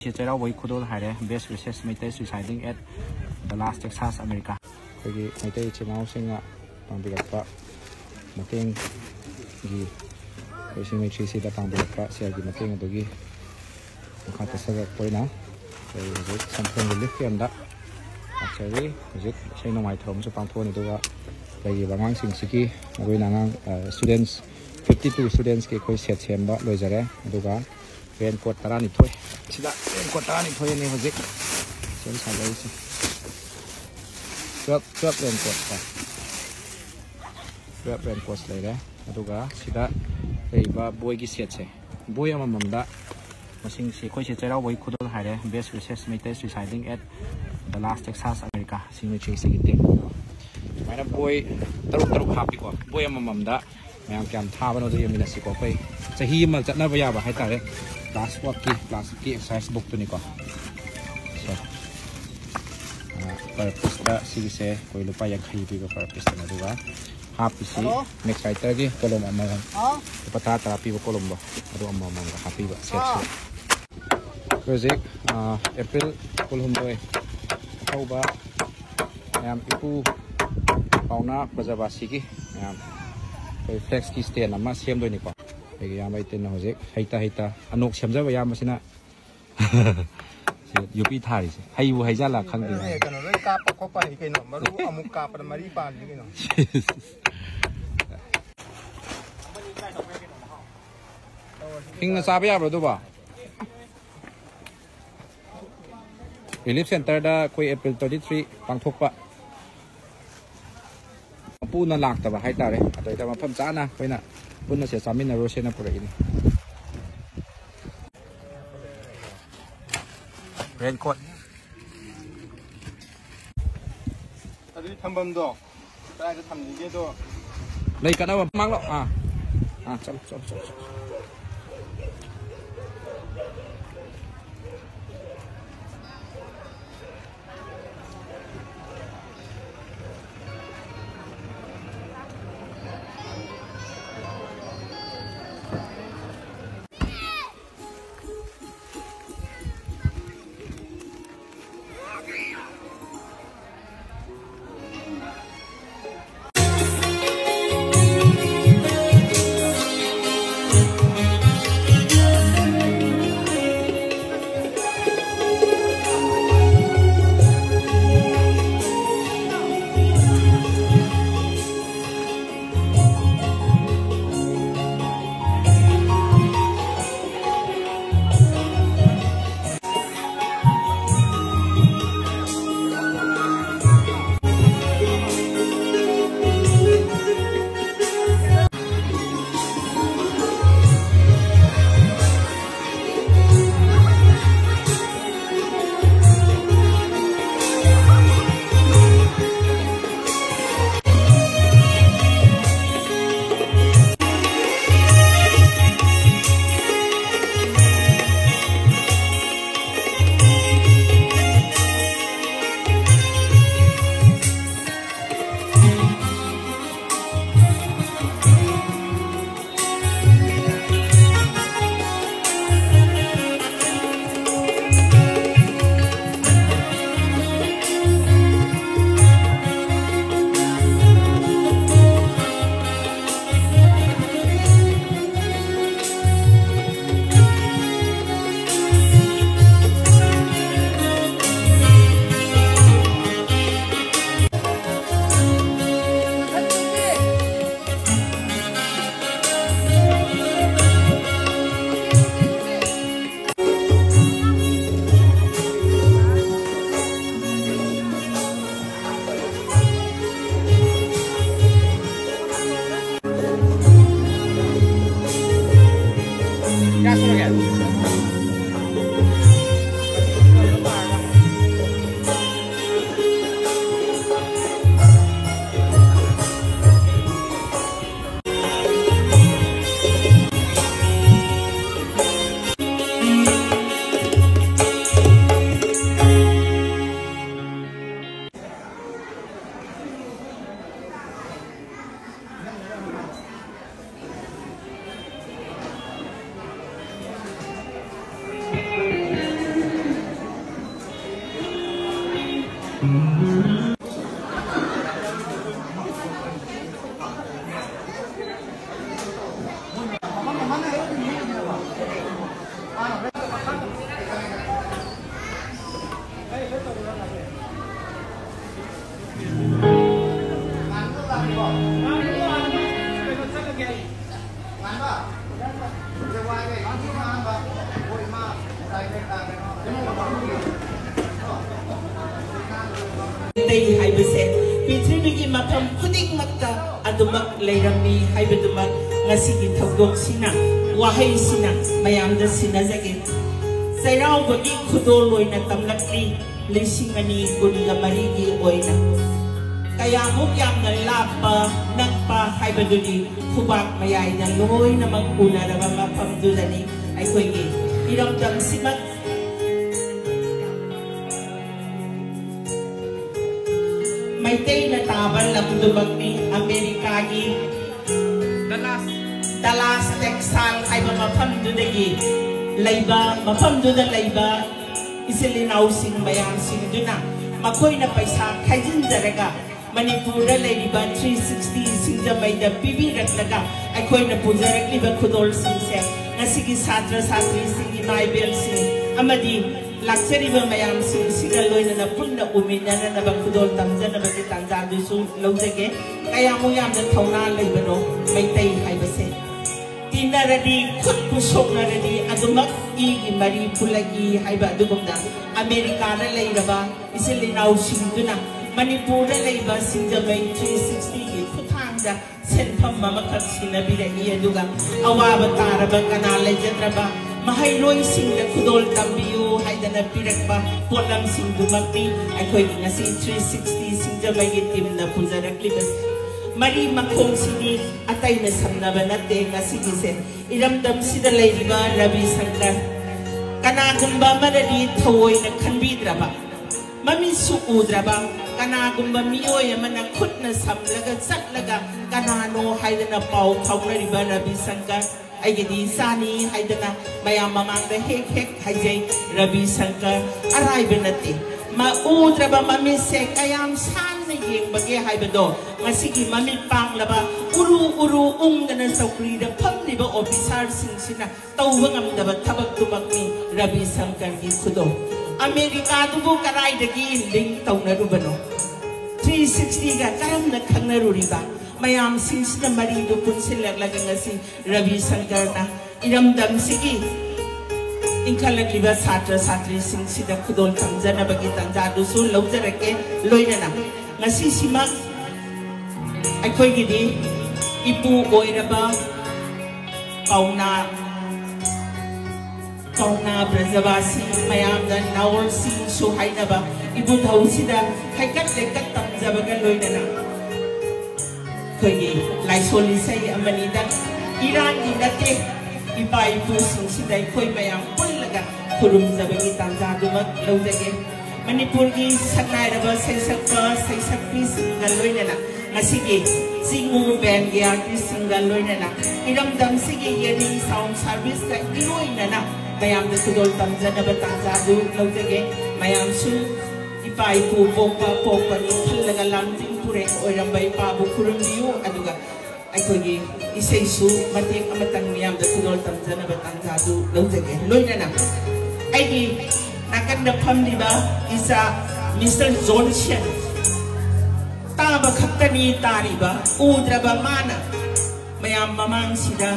चे चैरावै खुदोल हारे बेस्ट विशेष Meitei सुसाइडिंग eight Dallas Texas America अखोगी Meitei इचिनाव सिंगा पांबिरक्पा मतेंग गी सिमेट्री सिदा पांबिरक्पा सेगी मतेंग अदुगी मखाता सबक पोइना हजिक समथों रिलीफ कैम्पदा actually hजिक sei nongai throm su pangthoni duga lagi bangang sing siki agoi nangang students 52 students ke koi set semba loijare duga raincoat tarani thoi sida raincoat tarani thoi ni hजिक sem salai si swap raincoat ka swap raincoat leire aduga sida leiba boy gi set se boy amamamda masing si koi se chairau boy khudol hare best research meter suiciding at Dallas Texas America signature signating mana boy taruk happy ko boy amamamda mayam kyam thabano de yamina si ko kai chahi mal chatna ba ya ba hai tare class work ki exercise book tu ni ko so purpose ta si se koi lupa ya khai bi ko purpose na duga happy si next writer gi kolom amam pata terapi ko kolom ba adu amam ga happy ba set project April kolom boy ba yam ipu pauna bajabasi ki yam flex ki stand ama sem doi ni ko ege yam ai ten hojek heita anok semja ba yam masina yupi thari se haibu haijala khang ding ai kano re ka pa ko pa ni ke no maru amuk ka pa mari pa ni ke no hingna sa ba ya bro do ba Relief Center da koi April 33 pangthokpa puna laktaba haitare atoi ta mafam chana koina punna se chamina rosena purai ni raincoat adi thambam do tai da thamni ge do lei kana mang lo chalo Pitribigi mapam kuning mata adumak layrami haibadumak ngasigi thagdok sina wahai sina mayamda sina jagit sairaw bagi khudol loina tamlakli lisingani kunga marigi oina kaya muk yamna lapa nakpa haibaduni khubak mayai na loina maguna raba mapam dudani ay koigi iramdam simak Maitay na tabal lamdubag ni Amerika gi Dallas, Texas ay mapam dudagi layba mapam duda layba isilinaw sing mayang sing duna makoy na paisa kajin daraga Manipura layba 360 sing jamay da bibirat laga ay koy na pujarak liba kudol sing se nasigi satra satri sing imaybel sing amadi Luxury ba mayam sing sigaloy na punna umina na nabakudol tamja na bagi tanja dusu lawjage kaya mo yam na thawna laybano maitay haibase tinaradi khut pusok na radi adumak igi mari pulagi haiba adugumna Amerika na layraba isilinaw singduna Manipura layba singjamay 360 futhangda senpham mamakak sinabiragi aduga awaba taraba kanalay jadraba Mahayloy sing na kudol tambiyo haidana pirakba polam sing dumakti ay koy ngasi 360 sing jamay itim na pujarak libas mari makong sini atay na samnaba nate ngasi gise iramdam sidalay diba Ravi Shankar kanagumba maradi thawoy na kanbidraba mami suudraba kanagumba miyoy man khut na samlaga satlaga kanano haidana pau khawriba Ravi Shankar Aigedi sani haidana mayam mamangda hek haijay Ravi Shankar aray benati ma udraba mami se kayam san na yeng bagi haibado ngasigi mami panglaba uru ungdana saukri da pamliba officer singsina tawangam daba tabak tumakni Ravi Shankar gi kudo Amerika dubu karay dagi link tawna rubano 360 ga karam na khangna ruriba mayam singsina mari do punsilak lagangasi Ravi Shankar na iramdam sigi ingkalag liba satra satri singsida kudol tamjana bagi tanja dusu lawjarake loinana ngasi simak akoy gidi ipu oiraba kauna Brajavasi mayam da nawol sing so hainaba ibu dhausida haikat lekat tamjabaga loinana kogi laisoli say amanida Iran indate ipai pu sing sidai koi mayam pullaga kurum zabagi tanja dumak lawjage Manipur gi saknai raba saisak pi singal loinana ngasigi singu band gi artist singal loinana iramdam sigi yeni sound service ka iloinana mayam da kudol tamjana ba tanja du lawjage mayam su ipai pu pokpa ni thallaga lamjing pure oirambai pa bu kurum diu aduga aikogi isaisu matek amatang miyam da kudol tamjana ba tanja du lawjage loinana aigi nakanda phamliba isa Mr. John Chen taba khaktani tariba udraba mana mayam mamang sida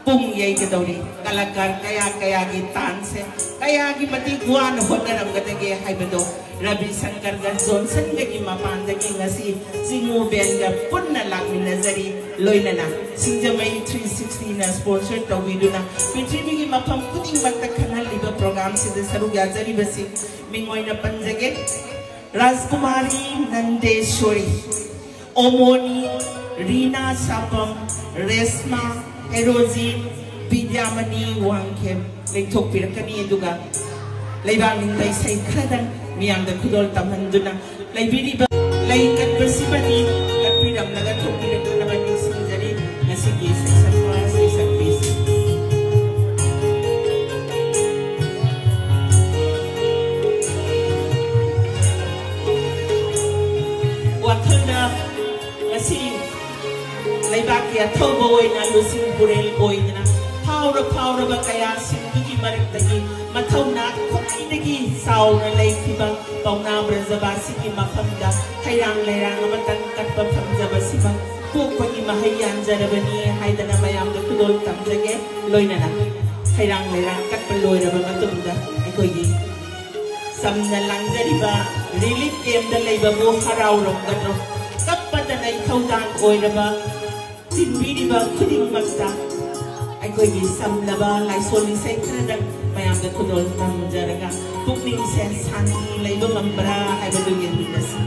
pung yai gadawri kalakar kaya gi tanse kaya gi mati guan hodaram gadage haibado Ravi Shankar ga Johnson ga gi mapandagi ngasi singu benga punna lagmi nazari loinana singjamai 360 na sponsor tawiduna pitribi gi mapam kuting bakta khanal liba program sida saru ya jari basi mingoina panjage Rajkumari Nandeshwari Omoni Rina Sapam Resma Erozi Vidyamani Wangkem Lektok pirakani eduga Laibang nintay say kadang miyam da kudol tamhanduna laibiri ba laikat bersibani lapiram nagatok pirakani naman yung sinjari nasigi sa sakwa sa isang pisi की अथौबा ओइना लुसिंग Burrell ओइना फाउरबा कया सिंधुगी मरक्तगी मथौना खुदाइदगी साउना लैखिबा पौना ब्रजबासी की मफमदा हैरांग लैरांग अमतन कटबा फमजबसिबा पोकपगी महै यानजरबनी हाइदना मयामदा खुदोल तमजगे लोइनना हैरांग लैरांग कटबा लोइरबा मतुंदा अखोइगी समना लांगजरिबा relief कैम्पदा लैबाबो हराउरमगद्रो कप्पदना इथौदान ओइरबा चिनबिरिबा खुदिंगमक्ता अखोइगी समलबा लाइसोली सेखरदा मयामदा खुदोल तमजरगा पुकनिंग से शांति लैबा ngambra haibadu yendasi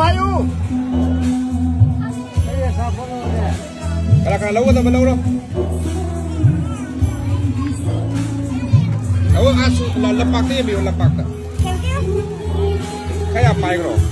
hayu. Kalau lawa tak lawa. Lawa asu lepak ni biar lepak tak. Kayak apa itu?